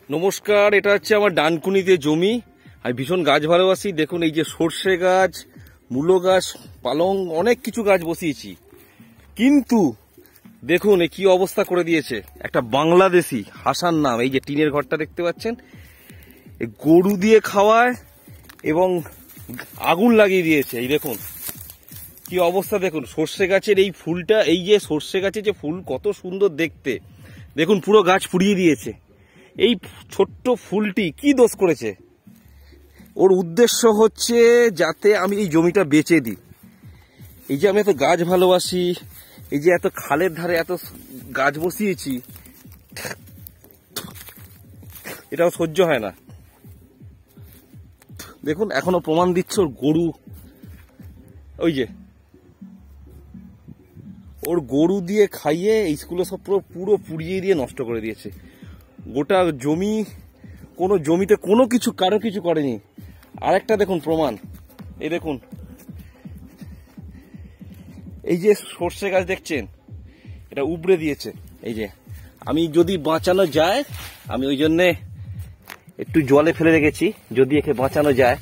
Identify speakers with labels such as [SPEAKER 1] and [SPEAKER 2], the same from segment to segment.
[SPEAKER 1] নমস্কার, এটা হচ্ছে আমার ডানকুনিতে জমি। আমি ভীষণ গাছ ভালোবাসি। দেখুন, এই যে সর্ষে গাছ, মূলো গাছ, পালং, অনেক কিছু গাছ বসিয়েছি, কিন্তু দেখুন এ কি অবস্থা করে দিয়েছে। একটা বাংলাদেশি, হাসান নাম, এই যে টিনের ঘরটা দেখতে পাচ্ছেন, গরু দিয়ে খাওয়ায় এবং আগুন লাগিয়ে দিয়েছে। এই দেখুন কি অবস্থা। দেখুন সর্ষে গাছের এই ফুলটা, এই যে সর্ষে গাছের যে ফুল কত সুন্দর দেখতে, দেখুন পুরো গাছ পুড়িয়ে দিয়েছে। এই ছোট্ট ফুলটি কি দোষ করেছে? ওর উদ্দেশ্য হচ্ছে যাতে আমি এই জমিটা বেচে দিই। এই যে আমি এত গাছ ভালোবাসি, এই যে এত খালের ধারে এত গাছ বসিয়েছি, এটাও সহ্য হয় না। দেখুন এখনো প্রমাণ দিচ্ছে ওর গরু, ওই যে ওর গরু দিয়ে খাইয়ে স্কুলে সব পুরো পুড়িয়ে দিয়ে নষ্ট করে দিয়েছে। গোটা জমি, কোনো জমিতে কোনো কিছু কারো কিছু করেনি। আরেকটা দেখুন প্রমাণ, এই দেখুন এই যে সর্ষে গাছ দেখছেন, এটা উবড়ে দিয়েছে। এই যে আমি যদি বাঁচানো যায়, আমি ওই জন্যে একটু জলে ফেলে রেখেছি যদি একে বাঁচানো যায়,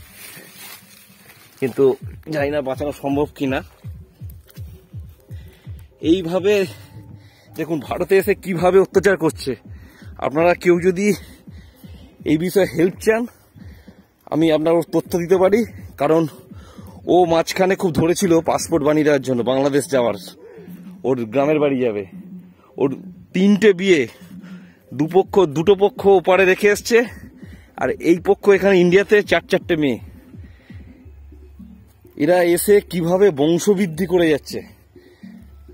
[SPEAKER 1] কিন্তু জানি না বাঁচানো সম্ভব কিনা। এইভাবে দেখুন ভারতে এসে কিভাবে অত্যাচার করছে। আপনারা কেউ যদি এই বিষয়ে হেল্প চান, আমি আপনার তথ্য দিতে পারি, কারণ ও মাঝখানে খুব ধরেছিল পাসপোর্ট বানিয়ে দেওয়ার জন্য বাংলাদেশ যাওয়ার। ওর গ্রামের বাড়ি যাবে। ওর 3টে বিয়ে, দুটো পক্ষ ওপারে রেখে এসছে, আর এই পক্ষ এখানে ইন্ডিয়াতে 4 মেয়ে। এরা এসে কিভাবে বংশবৃদ্ধি করে যাচ্ছে।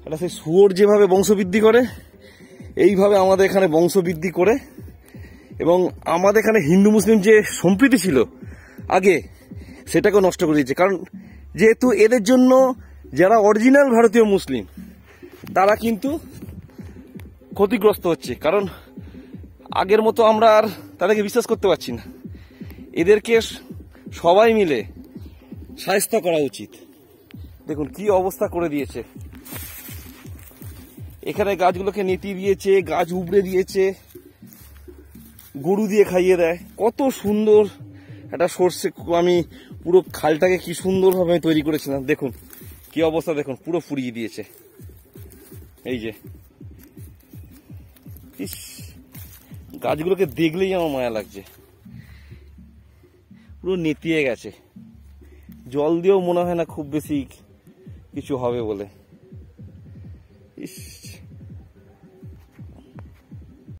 [SPEAKER 1] এটা সেই শুয়োর যেভাবে বংশবৃদ্ধি করে, এইভাবে আমাদের এখানে বংশবৃদ্ধি করে, এবং আমাদের এখানে হিন্দু মুসলিম যে সম্প্রীতি ছিল আগে, সেটাকে নষ্ট করে দিয়েছে। কারণ যেহেতু এদের জন্য যারা অরিজিনাল ভারতীয় মুসলিম, তারা কিন্তু ক্ষতিগ্রস্ত হচ্ছে। কারণ আগের মতো আমরা আর তাদেরকে বিশ্বাস করতে পারছি না। এদেরকে সবাই মিলে শায়েস্তা করা উচিত। দেখুন কি অবস্থা করে দিয়েছে। এখানে গাছগুলোকে নেতি দিয়েছে, গাছ উবড়ে দিয়েছে, গরু দিয়ে খাইয়ে দেয়। কত সুন্দর একটা সর্ষে, আমি পুরো খালটাকে কি সুন্দরভাবে তৈরি করেছিলাম। দেখুন কি অবস্থা, দেখুন পুরো ফুরিয়ে দিয়েছে। এই যে ইস, গাছগুলোকে দেখলেই আমার মায়া লাগছে। পুরো নেতিয়ে গেছে। জল দিয়েও মনে হয় না খুব বেশি কিছু হবে বলে। ইস।